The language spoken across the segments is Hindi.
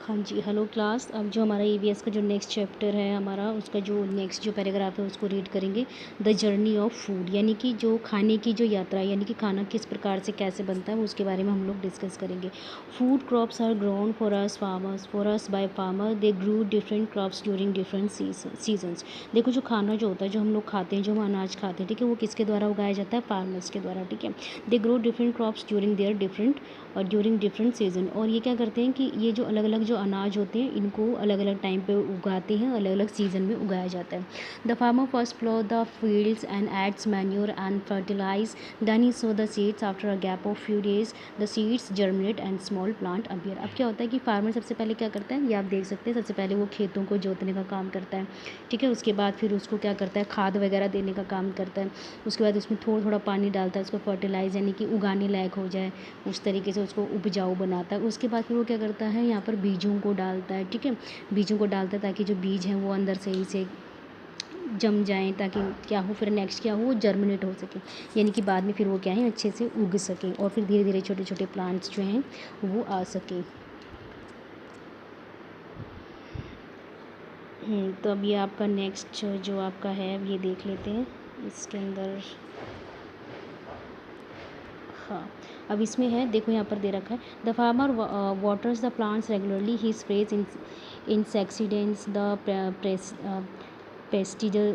हाँ जी, हेलो क्लास। अब जो हमारा ईवीएस का जो नेक्स्ट चैप्टर है हमारा, उसका जो नेक्स्ट जो पैराग्राफ है उसको रीड करेंगे। द जर्नी ऑफ फूड, यानी कि जो खाने की जो यात्रा, यानी कि खाना किस प्रकार से कैसे बनता है उसके बारे में हम लोग डिस्कस करेंगे। Food crops are grown for us farmers, for us by farmer, they grow different crops during different seasons. देखो, जो खाना जो होता है, जो हम लोग खाते हैं, जो हम अनाज खाते हैं, ठीक है, वो किसके द्वारा उगाया जाता है? फार्मर्स के द्वारा, ठीक है। They grow different crops during their different और ड्यूरिंग डिफरेंट सीजन। और ये क्या करते हैं कि ये जो अलग अलग जो अनाज होते हैं इनको अलग अलग टाइम पे उगाते हैं, अलग अलग सीजन में उगाया जाता है। The farmer first plough the fields and adds manure and fertilise, then he sow the seeds. After a gap of few days the seeds germinate and small plant appear. अब क्या होता है कि फार्मर सबसे पहले क्या करता है, ये आप देख सकते हैं, सबसे पहले वो खेतों को जोतने का काम करता है, ठीक है। उसके बाद फिर उसको क्या करता है, खाद वगैरह देने का काम करता है। उसके बाद उसमें थोड़ा थोड़ा पानी डालता है, उसको फर्टिलाइज यानी कि उगाने लायक हो जाए, उस तरीके से उसको उपजाऊ बनाता है। उसके बाद फिर वो क्या करता है, यहाँ पर बीजों को डालता है, ठीक है। बीजों को डालता है ताकि जो बीज हैं वो अंदर सही से जम जाएँ, ताकि क्या हो, फिर नेक्स्ट क्या हो, वो जर्मिनेट हो सके, यानी कि बाद में फिर वो क्या है, अच्छे से उग सकें और फिर धीरे धीरे छोटे छोटे प्लांट्स जो हैं वो आ सकें। तो अब ये आपका नेक्स्ट जो आपका है ये देख लेते हैं इसके अंदर। हाँ, अब इसमें है, देखो यहाँ पर दे रखा है, the farmer waters the plants regularly, he sprays insecticides the pesticide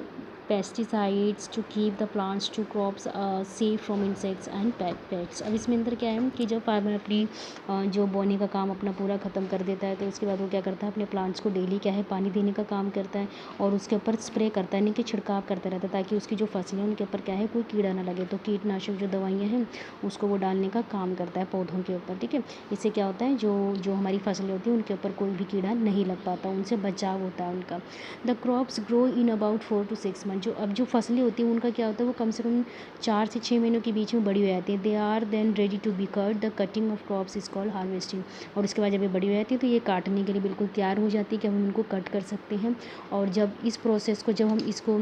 pesticides to keep the plants to crops safe from insects and pets. अब इसमें अंदर क्या है कि जब फार्मर अपनी जो बोने का काम अपना पूरा ख़त्म कर देता है तो उसके बाद वो क्या करता है, अपने प्लांट्स को डेली क्या है, पानी देने का काम करता है और उसके ऊपर स्प्रे करता है, यानी कि छिड़काव करता रहता है, ताकि उसकी जो फसलें हैं उनके ऊपर क्या है, कोई कीड़ा ना लगे। तो कीटनाशक जो दवाइयाँ हैं उसको वो डालने का काम करता है पौधों के ऊपर, ठीक है। इससे क्या होता है, जो जो हमारी फसलें होती हैं उनके ऊपर कोई भी कीड़ा नहीं लग पाता, उनसे बचाव होता है उनका। The crops grow in about 4 to 6 month. जो अब जो फसलें होती हैं उनका क्या होता है, वो कम से कम 4 से 6 महीनों के बीच में बड़ी हो जाती है। They are then ready to be cut, the cutting of crops is called harvesting. और उसके बाद जब ये बड़ी हो जाती है तो ये काटने के लिए बिल्कुल तैयार हो जाती है कि हम इनको कट कर सकते हैं। और जब इस प्रोसेस को, जब हम इसको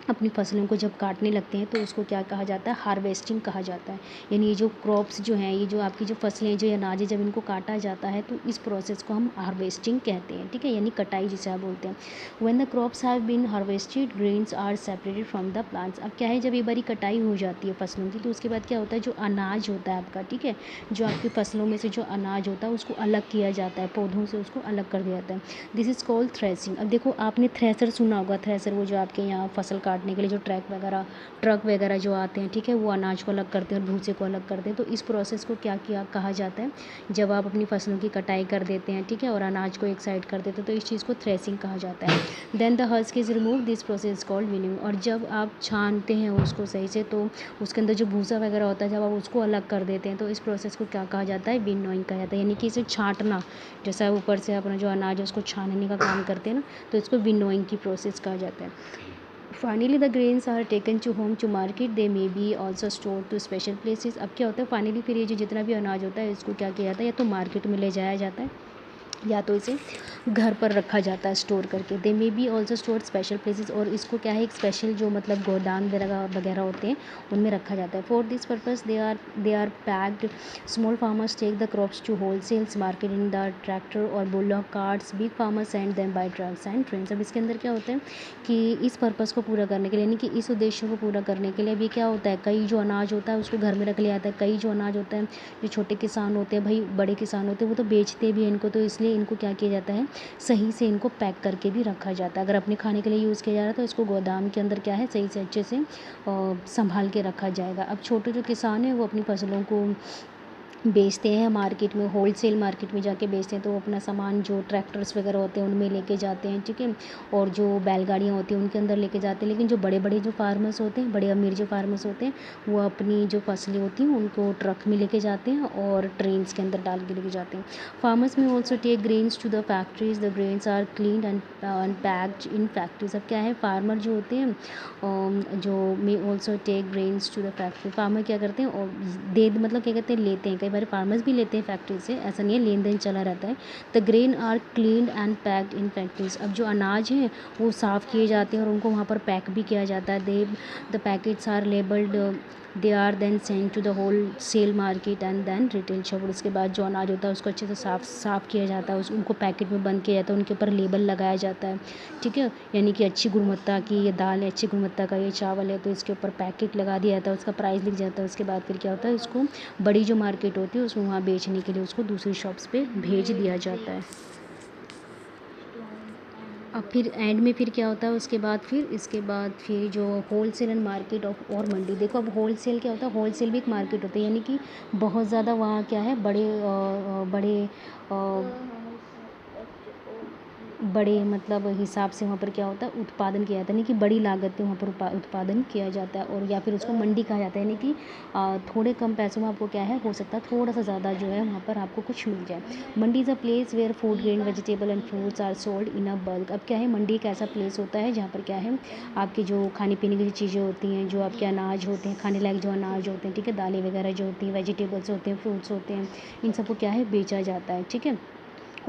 अपनी फसलों को जब काटने लगते हैं तो उसको क्या कहा जाता है, हार्वेस्टिंग कहा जाता है। यानी ये जो क्रॉप्स जो हैं, ये जो आपकी जो फसलें, जो अनाज है, जब इनको काटा जाता है तो इस प्रोसेस को हम हार्वेस्टिंग कहते हैं, ठीक है, यानी कटाई जिसे आप बोलते हैं। When the crops have been harvested, grains are separated from the plants. अब क्या है, जब एक बारी कटाई हो जाती है फसलों की तो उसके बाद क्या होता है, जो अनाज होता है आपका, ठीक है, जो आपकी फसलों में से जो अनाज होता है उसको अलग किया जाता है, पौधों से उसको अलग कर दिया जाता है। This is called threshing. अब देखो, आपने थ्रेसर सुना होगा, थ्रेसर वो जो आपके यहाँ फसल काटने के लिए जो ट्रक वगैरह जो आते हैं, ठीक है, वो अनाज को अलग करते हैं और भूसे को अलग करते हैं। तो इस प्रोसेस को क्या किया कहा जाता है, जब आप अपनी फसलों की कटाई कर देते हैं, ठीक है, और अनाज को एक साइड कर देते हैं तो इस चीज़ को थ्रेसिंग कहा जाता है। Then the husk is remove, this process called winning. और जब आप छानते हैं उसको सही से तो उसके अंदर जो भूसा वगैरह होता है, जब आप उसको अलग कर देते हैं तो इस प्रोसेस को क्या कहा जाता है, विनोइंग कहा जाता है, यानी कि इसे छांटना। जैसा ऊपर से अपना जो अनाज है उसको छानने का काम करते हैं ना, तो इसको विनोइंग की प्रोसेस कहा जाता है। Finally the grains are taken to home to market, they may be also store to special places. अब क्या होता है, फाइनली फिर ये जो जितना भी अनाज होता है इसको क्या किया जाता है, या तो मार्केट में ले जाया जाता है या तो इसे घर पर रखा जाता है स्टोर करके। They may be also store special places, और इसको क्या है, एक स्पेशल जो मतलब गोदाम वगैरह होते हैं उनमें रखा जाता है। For this purpose they are packed. Small farmers take the crops to whole sales market in the tractor और bullock carts, big farmers send them by trucks and trains. अब इसके अंदर क्या होता है कि इस पर्पज़ को पूरा करने के लिए, यानी कि इस उद्देश्य को पूरा करने के लिए भी क्या होता है, कई जो अनाज होता है उसको घर में रख लिया जाता है, कई जो अनाज होता है, जो छोटे किसान होते हैं, भाई बड़े किसान होते हैं वो तो बेचते भी हैं इनको, तो इसलिए इनको क्या किया जाता है, सही से इनको पैक करके भी रखा जाता है। अगर अपने खाने के लिए यूज़ किया जा रहा है तो इसको गोदाम के अंदर क्या है, सही से अच्छे से संभाल के रखा जाएगा। अब छोटे जो किसान हैं वो अपनी फसलों को बेचते हैं मार्केट में, होलसेल मार्केट में जाके बेचते हैं, तो वो अपना सामान जो ट्रैक्टर्स वगैरह होते हैं उनमें लेके जाते हैं, ठीक है, और जो बैलगाड़ियाँ होती हैं उनके अंदर लेके जाते हैं। लेकिन जो बड़े बड़े जो फार्मर्स होते हैं, बड़े अमीर जो फार्मर्स होते हैं, वो अपनी जो फसलें होती हैं उनको ट्रक में लेके जाते हैं और ट्रेन्स के अंदर डाल के लेके जाते हैं। Farmers may also take grains to the factories, the grains are clean and packed in factories. अब क्या है, फार्मर जो होते हैं जो may also take grains to the factory, farmer क्या करते हैं और दे मतलब क्या कहते हैं, लेते हैं, कई बार फार्मर्स भी लेते हैं फैक्ट्री से, ऐसा नहीं है, लेन देन चला रहता है। The grain are cleaned and packed in factories. अब जो अनाज हैं वो साफ़ किए जाते हैं और उनको वहाँ पर पैक भी किया जाता है। The packets are labelled, they are then send to the wholesale market and then retail shop. और उसके बाद जो अनाज होता है उसको अच्छे से साफ़ किया जाता है, उनको पैकेट में बंद किया जाता है, उनके ऊपर लेबल लगाया जाता है, ठीक है, यानी कि अच्छी गुणवत्ता की ये दाल है, अच्छी गुणवत्ता का ये चावल है, तो इसके ऊपर पैकेट लगा दिया जाता है, उसका प्राइस लिख जाता है। उसके बाद फिर क्या होता है, उसको बड़ी जो मार्केट होती है उसमें वहाँ बेचने के लिए उसको दूसरी शॉप्स पे भेज दिया जाता है। अब फिर एंड में फिर क्या होता है, इसके बाद फिर जो wholesale and market of और मंडी। देखो अब होल सेल क्या होता है, होल सेल भी एक मार्केट होता है, यानी कि बहुत ज़्यादा वहाँ क्या है, बड़े मतलब हिसाब से वहाँ पर क्या होता है, उत्पादन किया जाता है, यानी कि बड़ी लागत पे वहाँ पर उत्पादन किया जाता है। और या फिर उसको मंडी कहा जाता है, यानी कि थोड़े कम पैसों में आपको क्या है, हो सकता है थोड़ा सा ज़्यादा जो है वहाँ पर आपको कुछ मिल जाए। Mandi is a place where food grain vegetable and fruits are sold in a bulk. अब क्या है, मंडी एक ऐसा प्लेस होता है जहाँ पर क्या है, आपकी जो खाने पीने की जो चीज़ें होती हैं, जो आपके अनाज होते हैं, खाने लायक जो अनाज होते हैं, ठीक है, दालें वगैरह जो होती हैं, वेजिटेबल्स होते हैं, फ्रूट्स होते हैं, इन सबको क्या है, बेचा जाता है, ठीक है,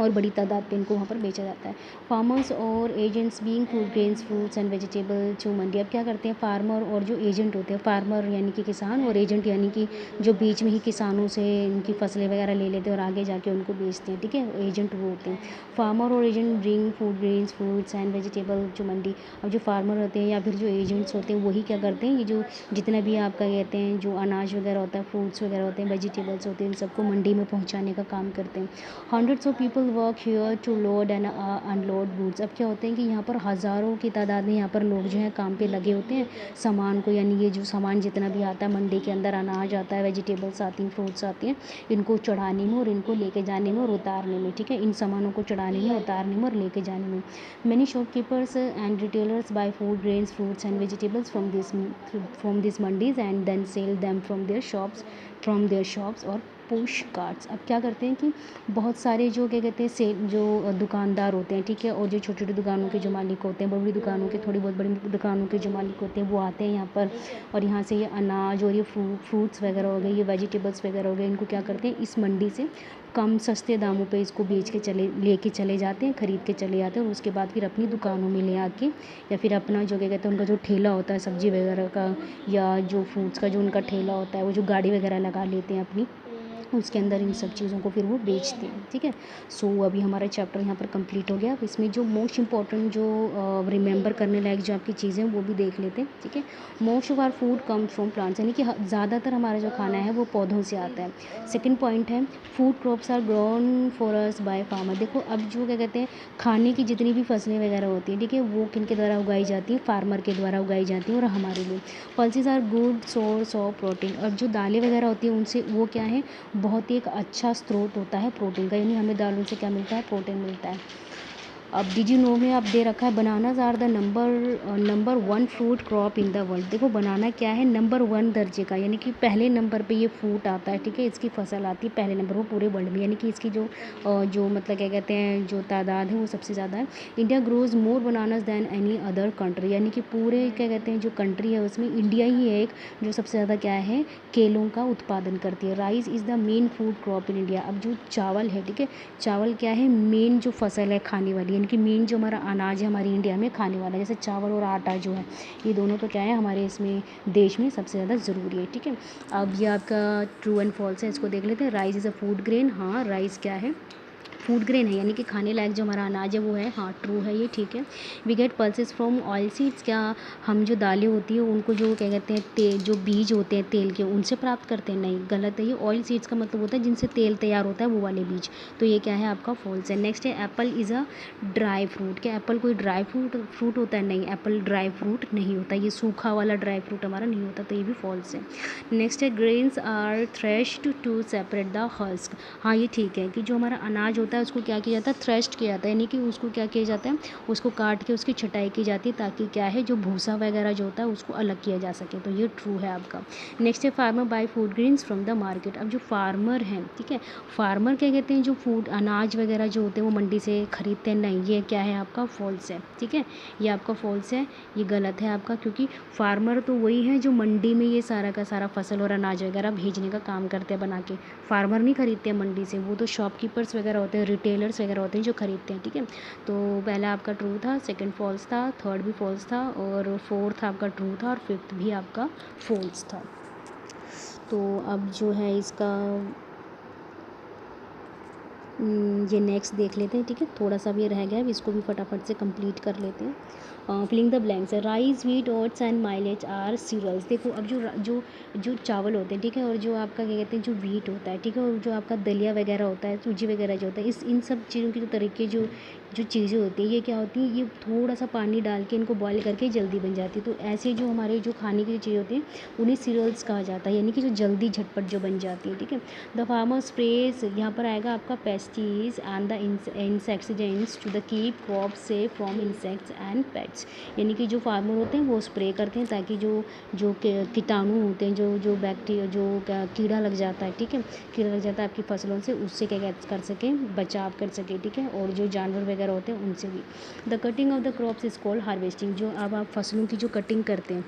और बड़ी तादाद पे इनको वहाँ पर बेचा जाता है। फार्मर्स और agents being food grains fruits and vegetable to mandi. अब क्या करते हैं फार्मर और जो एजेंट होते हैं, फार्मर यानी कि किसान, और एजेंट यानी कि जो बीच में ही किसानों से इनकी फसलें वगैरह ले लेते हैं और आगे जाके उनको बेचते हैं, ठीक है, एजेंट वो होते हैं। फार्मर और agent bring food grains fruits and vegetable to mandi. अब जो फार्मर होते हैं या फिर जो एजेंट्स होते हैं वही क्या करते हैं, ये जो जितना भी आपका कहते हैं जो अनाज वगैरह होता है, फ्रूट्स वगैरह होते हैं, वेजिटेबल्स होते हैं, इन सबको मंडी में पहुँचाने का काम करते हैं। Hundreds of people work here to load and unload goods. अब क्या होते हैं कि यहाँ पर हज़ारों की तादाद में यहाँ पर लोग जो हैं काम पे लगे होते हैं सामान को, यानी ये जो सामान जितना भी आता है मंडी के अंदर, अनाज आता है, वेजिटेबल्स आती हैं, फ्रूट्स आती हैं, इनको चढ़ाने में और इनको लेके जाने में और उतारने में, ठीक है, इन सामानों को चढ़ाने में, उतारने में और लेके जाने में। Many shopkeepers and retailers buy food grains fruits and vegetables from this mandis and then sell them from their shops और पुश कार्ट्स। अब क्या करते हैं कि बहुत सारे जो क्या कहते हैं जो दुकानदार होते हैं, ठीक है, और जो छोटी छोटी दुकानों के जो मालिक होते हैं, बड़ी बड़ी दुकानों के, थोड़ी बहुत बड़ी दुकानों के जो मालिक होते हैं वो आते हैं यहाँ पर, और यहाँ से ये अनाज और ये फ्रूट्स वगैरह हो गए, ये वेजिटेबल्स वगैरह हो गए, इनको क्या करते हैं इस मंडी से कम सस्ते दामों पे इसको बेच के लेके चले जाते हैं, ख़रीद के चले जाते हैं, और उसके बाद फिर अपनी दुकानों में ले आके या फिर अपना जो क्या कहते हैं उनका जो ठेला होता है सब्ज़ी वगैरह का या जो फ्रूट्स का जो उनका ठेला होता है, वो जो गाड़ी वगैरह लगा लेते हैं अपनी, उसके अंदर इन सब चीज़ों को फिर वो बेचते हैं, ठीक है। सो अभी हमारा चैप्टर यहाँ पर कंप्लीट हो गया। अब इसमें जो मोस्ट इंपॉर्टेंट जो रिमेंबर करने लायक जो आपकी चीज़ें हैं वो भी देख लेते हैं, ठीक है। Most of our food comes from plants, यानी कि ज़्यादातर हमारा जो खाना है वो पौधों से आता है। सेकंड पॉइंट है food crops are grown for us by farmer. देखो अब जो क्या कहते हैं खाने की जितनी भी फसलें वगैरह होती हैं, ठीक है, वो किन के द्वारा उगाई जाती हैं, फार्मर के द्वारा उगाई जाती हैं और हमारे लिए। Pulses are good source of protein. और जो दालें वगैरह होती हैं उनसे वो क्या है, बहुत ही एक अच्छा स्रोत होता है प्रोटीन का, यानी हमें दालों से क्या मिलता है, प्रोटीन मिलता है। अब डिड यू नो में आप दे रखा है bananas are the number 1 fruit crop in the world. देखो बनाना क्या है, नंबर 1 दर्जे का, यानी कि पहले नंबर पे ये फ्रूट आता है, ठीक है, इसकी फसल आती है पहले नंबर वो पूरे वर्ल्ड में, यानी कि इसकी जो मतलब क्या कहते हैं जो तादाद है वो सबसे ज़्यादा है। India grows more bananas than any other country, यानी कि पूरे क्या कहते हैं जो कंट्री है उसमें इंडिया ही है एक जो सबसे ज़्यादा क्या है केलों का उत्पादन करती है। Rice is the main food crop in India. अब जो चावल है, ठीक है, चावल क्या है मेन जो फसल है खाने वाली, यानी कि मेन जो हमारा अनाज है हमारी इंडिया में खाने वाला, जैसे चावल और आटा जो है ये दोनों तो क्या है हमारे इसमें देश में सबसे ज़्यादा ज़रूरी है, ठीक है। अब ये आपका ट्रू एंड फॉल्स है, इसको देख लेते हैं। Rice is a food grain, हाँ राइस क्या है, फूड ग्रेन है, यानी कि खाने लायक जो हमारा अनाज है वो है, हाँ ट्रू है ये, ठीक है। We get pulses from oil seeds, क्या हम जो दालें होती है उनको जो क्या कहते हैं जो बीज होते हैं तेल के उनसे प्राप्त करते हैं, नहीं गलत है ये। ऑयल सीड्स का मतलब होता है जिनसे तेल तैयार होता है वो वाले बीज, तो ये क्या है आपका फॉल्स है। नेक्स्ट है Apple is a dry fruit, क्या एप्पल कोई ड्राई फ्रूट होता है, नहीं एप्पल ड्राई फ्रूट नहीं होता, ये सूखा वाला ड्राई फ्रूट हमारा नहीं होता, तो ये भी फॉल्स है। नेक्स्ट है grains are threshed to separate the husk, हाँ ये ठीक है कि जो हमारा अनाज होता होता है उसको क्या किया जाता है, थ्रेस्ट किया जाता है, यानी कि उसको क्या किया जाता है, उसको काट के उसकी छटाई की जाती है ताकि क्या है जो भूसा वगैरह जो होता है उसको अलग किया जा सके। तो ये ट्रू है आपका। नेक्स्ट है farmer buy food grains from the market. अब जो फार्मर हैं, ठीक है, फार्मर क्या कहते हैं, जो फूड अनाज वगैरह जो होते हैं वो मंडी से खरीदते हैं, नहीं, ये क्या है आपका फॉल्स है, ठीक है, ये आपका फॉल्स है, ये गलत है आपका, क्योंकि फार्मर तो वही है जो मंडी में ये सारा का सारा फसल और अनाज वगैरह भेजने का काम करते हैं बना के। फार्मर नहीं खरीदते हैं मंडी से, वो तो शॉपकीपर्स वगैरह होते हैं, रिटेलर्स वगैरह होते हैं जो खरीदते हैं, ठीक है। तो पहला आपका ट्रू था, सेकंड फॉल्स था, थर्ड भी फॉल्स था, और फोर्थ आपका ट्रू था, और फिफ्थ भी आपका फॉल्स था। तो अब जो है इसका ये नेक्स्ट देख लेते हैं, ठीक है, थोड़ा सा भी रह गया है, इसको भी फटाफट से कंप्लीट कर लेते हैं। Filling the blanks, rice, wheat, oats and millets are cereals. देखो अब जो चावल होते हैं, ठीक है, और जो आपका क्या कहते हैं जो व्हीट होता है, ठीक है, और जो आपका दलिया वगैरह होता है, सूजी वगैरह जो होता है, इन सब चीज़ों की जो तरीके जो जो चीज़ें होती हैं ये क्या होती हैं, ये थोड़ा सा पानी डाल के इनको बॉईल करके जल्दी बन जाती है। तो ऐसे जो हमारे जो खाने की जो चीज़ें होती हैं उन्हें सीरियल्स कहा जाता है, यानी कि जो जल्दी झटपट जो बन जाती है, ठीक है। द फार्मर स्प्रेज, यहाँ पर आएगा आपका pesticides and the insecticides to the keep crop safe from insects and pests. यानी कि जो फार्मर होते हैं वो स्प्रे करते हैं ताकि जो जो कीटाणु होते हैं, जो जो बैक्टीरिया जो कीड़ा लग जाता है, ठीक है, कीड़ा लग जाता है आपकी फसलों से, उससे क्या कर सकें, बचाव कर सके, ठीक है, और जो जानवर वगैरह होते हैं उनसे भी। The cutting of the crops is called harvesting. जो अब आप फसलों की जो कटिंग करते हैं,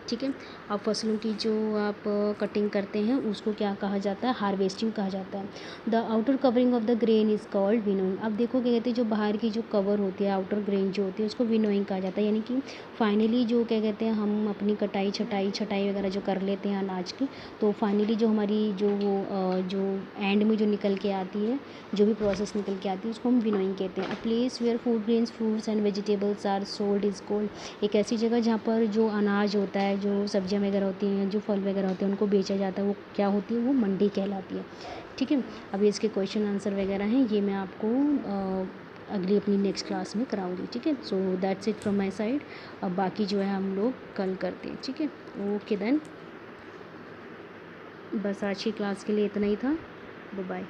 ठीक है, अब फसलों की जो आप कटिंग करते हैं उसको क्या कहा जाता है, हार्वेस्टिंग कहा जाता है। The outer covering of the grain is called winnowing. अब देखो क्या कहते हैं, जो बाहर की जो कवर होती है, आउटर ग्रेन जो होती है, उसको विनोइंग कहा जाता है, यानी कि फाइनली जो क्या कहते हैं हम अपनी कटाई छटाई वगैरह जो कर लेते हैं अनाज की, तो फाइनली जो हमारी जो वो जो एंड में जो निकल के आती है, जो भी प्रोसेस निकल के आती है उसको हम विनोइंग कहते हैं। A place where food grains, fruits and vegetables are sold is called. एक ऐसी जगह जहाँ पर जो अनाज होता है, जो सब्जियाँ वगैरह होती हैं, जो फल वगैरह होते हैं, उनको बेचा जाता है, वो क्या होती है, वो मंडी कहलाती है, ठीक है। अभी इसके क्वेश्चन आंसर वगैरह हैं, ये मैं आपको अगली अपनी नेक्स्ट क्लास में कराऊंगी, ठीक है। So that's it from my side. अब बाकी जो है हम लोग कल करते हैं, ठीक है। ओके देन, बस आज की क्लास के लिए इतना ही था। Bye bye.